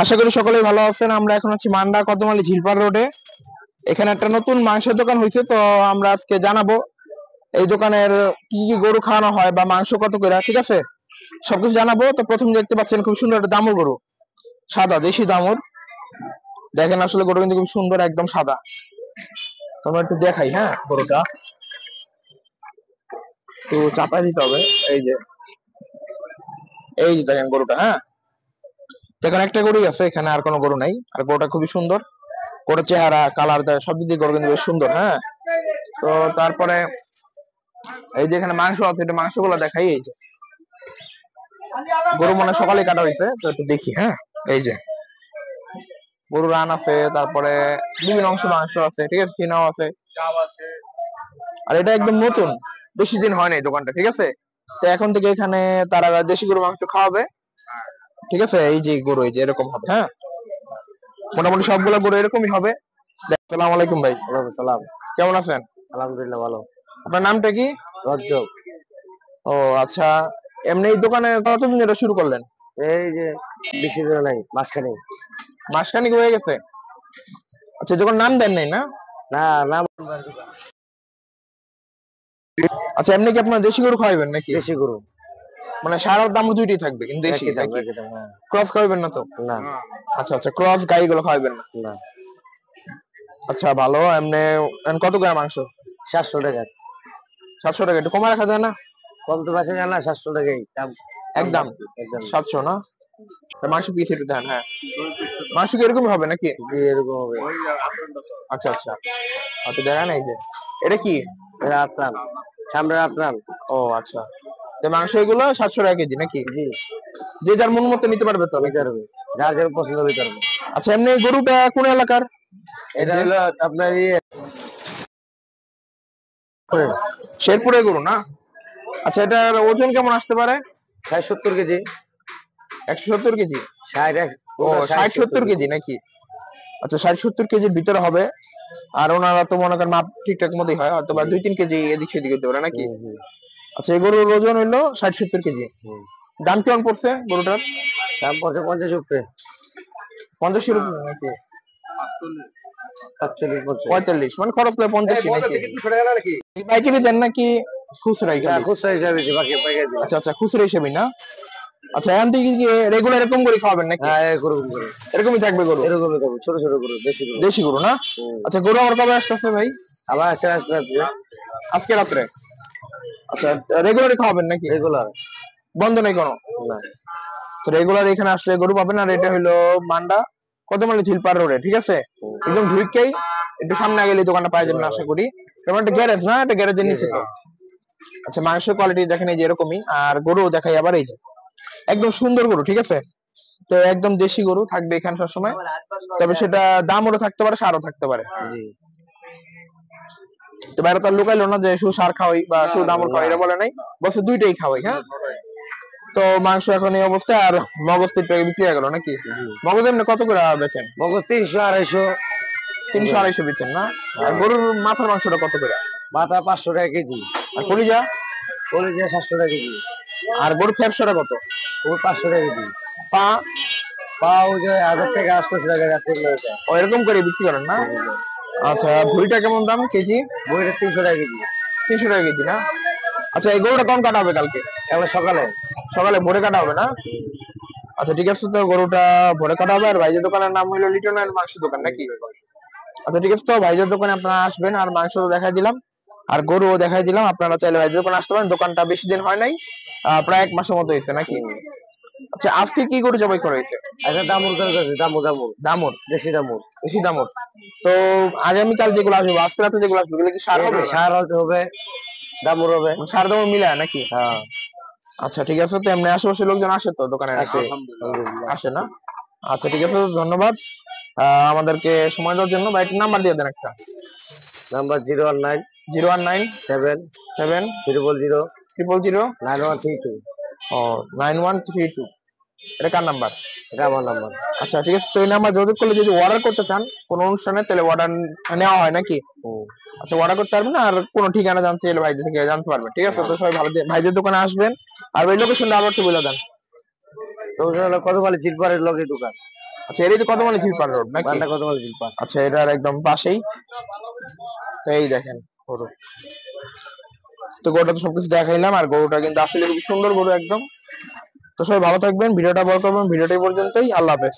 আশা করি সকলেই ভালো আছেন। আমরা এখন আছি মান্ডা কদমালী ঝিলপাড় রোডে। এখানে একটা নতুন মাংসের দোকান হয়েছে, তো আমরা আজকে জানাবো এই দোকানের কি কি গরু খাওয়ানো হয় বা মাংস কত করে, ঠিক আছে? সবকিছু জানাবো। তো প্রথম দেখতে পাচ্ছেন খুব সুন্দর একটা দামুর গরু, সাদা দেশি দামুর। দেখেন আসলে গরু কিন্তু খুব সুন্দর, একদম সাদা। তোমরা একটু দেখাই, হ্যাঁ গরুটা তো চাপাই দিতে হবে। এই যে দেখেন গরুটা, হ্যাঁ এখানে একটা গরুই আছে, এখানে আর কোনো গরু নাই। আর গরুটা খুবই সুন্দর, গরুর চেহারা কালার সব দিক দিয়ে গরু কিন্তু বেশ সুন্দর। হ্যাঁ, তো তারপরে এই যে এখানে মাংস আছে, এটা মাংসগুলো দেখাই। এই যে গরু মনে সকালে কাটা হয়েছে, তো একটু দেখি। হ্যাঁ, এই যে গরু রান আছে, তারপরে বিভিন্ন অংশ মাংস আছে, ঠিক আছে, কিনাও আছে। আর এটা একদম নতুন, বেশি দিন হয় নাই দোকানটা, ঠিক আছে? তো এখন থেকে এখানে তারা দেশি গরু মাংস খাওয়াবে, ঠিক আছে? এই যে গরু এই যে এরকম হবে। হ্যাঁ, মোটামুটি সবগুলো গরু এরকমই হবে। আসসালামু আলাইকুম ভাই। ওয়ালাইকুম সালাম। কেমন আছেন? আলহামদুলিল্লাহ ভালো। আপনার নামটা কি? রজ্জব। ও আচ্ছা, এমনি এই দোকানে কতদিন এটা শুরু করলেন? এই যে বেশি দিন নাই, মাসখানেক। মাসখানেক হয়ে গেছে। আচ্ছা, দোকান নাম দেন নাই না? না নাম আচ্ছা, এমনি কি আপনার দেশি গরু খাওয়াবেন নাকি? দেশি গরু। মানে সারার দাম দুইটাই থাকবে, কিন্তু দেশি একই দাম, নাকি? একই দাম। হ্যাঁ। ক্রস খাওয়াবেন না তো? না আচ্ছা আচ্ছা, ক্রস গাই গুলো খাওয়াবেন না? না। আচ্ছা ভালো। এমনি কত গ্রাম মাংস? 700 টাকা। 700 টাকা, একটু কমে রাখা যায় না? কম তো পাশে জানা, 700 টাকাই দাম। একদম একদম 700 না? মাংস পিস একটু দেন। হ্যাঁ, মাংস কি এরকম হবে নাকি? জি এরকম হবে। আচ্ছা আচ্ছা, আচ্ছা দেখেন এই যে এটা কি? এটা আপনার সামনের আপনার। ও আচ্ছা, তো মাংস এগুলো 700 টাকা কেজি নাকি? জি, যে যার মন মতো নিতে পারবে তো? নিতে পারবে, যার যার পছন্দ নিতে পারবে। আচ্ছা, এমনি গরুটা কোন এলাকার? এটা হলো আপনার শেরপুরের গরু না? আচ্ছা, এটার ওজন কেমন আসতে পারে? 60-70 কেজি। 170 কেজি? 60। ও 60-70 কেজি নাকি? আচ্ছা, 60-70 কেজির ভিতরে হবে। আর ওনারা তো মনে করেন মাপ ঠিকঠাক মতোই হয়, হয়তো বা 2-3 কেজি এদিক সেদিক হতে পারে নাকি? আচ্ছা, এই গরুর ওজন হইলো 60-70 কেজি। দাম কেমন পড়ছে গরুটার? দাম পড়ছে 50 উপরে। 50 এর উপরে নাকি? 47 45, মানে খরচ লাগে 50 নাকি? পাইকারি দেন নাকি খুচরাই খালি? খুচরা হিসাবে দিই, বাকি পাইকারি দিই। আচ্ছা আচ্ছা, খুচরা হিসেবে না? আচ্ছা, এখান থেকে কি রেগুলার এরকম করে খাওয়াবেন নাকি? হ্যাঁ এরকম করে, এরকমই থাকবে গরু? এরকমই দেবো, ছোট ছোট গরু, দেশি গরু। দেশি গরু না? আচ্ছা, গরু আমার কবে আসতেছে ভাই? আবার আসতে আসতে আজকে রাত্রে? আচ্ছা, রেগুলারই খাওয়াবেন নাকি? রেগুলার। বন্ধ নেই কোনো? না। তো রেগুলার এখানে আসলে গরু পাবেন। আর এটা হলো মান্ডা কদমালী ঝিলপাড় রোডে, ঠিক আছে? একদম ঢুকেই একটু সামনে গেলে দোকানটা পাওয়া যাবেন আশা করি। যেমন একটা গ্যারেজ না, এটা গ্যারেজের নিচে তো। আচ্ছা, মাংসের কোয়ালিটি দেখেন এই যে এরকমই। আর গরু দেখাই আবার, এই যে একদম সুন্দর গরু, ঠিক আছে? তো একদম দেশি গরু থাকবে এখানে সবসময়। তবে সেটা দামও থাকতে পারে, সারও থাকতে পারে। তো বাইরে তো আর লুকাইলো না যে শুধু সার খাওয়াই বা শুধু দামুর খাওয়াই, এটা বলে নাই, বছর দুইটাই খাওয়াই। হ্যাঁ, তো মাংস এখন এই অবস্থায়। আর মগজ 3 টাকা বিক্রি হয়ে গেল নাকি? মগজ এমনি কত করে বেচেন? মগজ 300-250। 300-250 বেচেন না? আর গরুর মাথার মাংসটা কত করে? মাথা 500 টাকা কেজি। আর কলিজা? কলিজা 700 টাকা কেজি। আর গরুর ফ্যাপসাটা কত? ও 500 টাকা কেজি। পা? পা ওই যে 1000 টাকা 800 টাকা যাচ্ছে। ও এরকম করে বিক্রি করেন না? আচ্ছা, ভুঁড়িটা কেমন দাম কেজি? বইটা 300 টাকা কেজি। 300 টাকা কেজি না? আচ্ছা, এই গরুটা কখন কাটা হবে কালকে? এবার সকালে। সকালে ভোরে কাটা হবে না? আচ্ছা ঠিক আছে, তো গরুটা ভোরে কাটা হবে। আর ভাইজের দোকানের নাম হলো লিটনের মাংস দোকান নাকি? আচ্ছা ঠিক আছে, তো ভাইজের দোকানে আপনারা আসবেন। আর মাংস দেখাই দিলাম, আর গরুও দেখাই দিলাম। আপনারা চাইলে ভাইজের দোকানে আসতে পারেন। দোকানটা বেশি দিন হয় নাই, প্রায় 1 মাসের মতো হয়েছে নাকি? আচ্ছা, আজকে কি গরু জবাই করা হয়েছে? আচ্ছা দামুর করে আছে, দামুর দামুর দামুর? দেশি দামুর। বেশি দামুর। তো আগামীকাল যেগুলো আসবে, আজকে রাতে যেগুলো আসবে, এগুলো কি সার হবে? সার হতে হবে, দামুর হবে, সার দামুর মিলায় নাকি? হ্যাঁ। আচ্ছা ঠিক আছে, তো এমনি আশেপাশে লোকজন আসে তো দোকানে? আসে, আসে না? আচ্ছা ঠিক আছে, ধন্যবাদ আমাদেরকে সময় দেওয়ার জন্য। বা একটা নাম্বার দিয়ে দেন একটা। নাম্বার 019 019 7 7 000 000 9132। ও 9132, এটা কার নাম্বার? এটা আমার নাম্বার। আচ্ছা ঠিক আছে, তো এই নাম্বার যোগাযোগ করলে যদি অর্ডার করতে চান কোনো অনুষ্ঠানে, তাহলে অর্ডার নেওয়া হয় নাকি? আচ্ছা, অর্ডার করতে পারবেন। আর কোনো ঠিকানা জানতে চাইলে ভাইদের থেকে জানতে পারবেন, ঠিক আছে? তো সবাই ভালো ভাইদের দোকানে আসবেন। আর ওই লোকেশনটা আবার একটু বলে দেন। তো কত বলে জিলপাড়ের লগে দোকান। আচ্ছা, এটাই তো কদমতলী খিলপাড় রোড নাকি? বান্ডা কত বলে দিন আচ্ছা, এটার একদম পাশেই। তো এই দেখেন গরু। তো গরুটা তো সবকিছু দেখাইলাম, আর গরুটা কিন্তু আসলে খুব সুন্দর গরু একদম। তো সবাই ভালো থাকবেন, ভিডিওটা বড় করবেন, ভিডিওটা এই পর্যন্তই, আল্লাহ হাফেজ।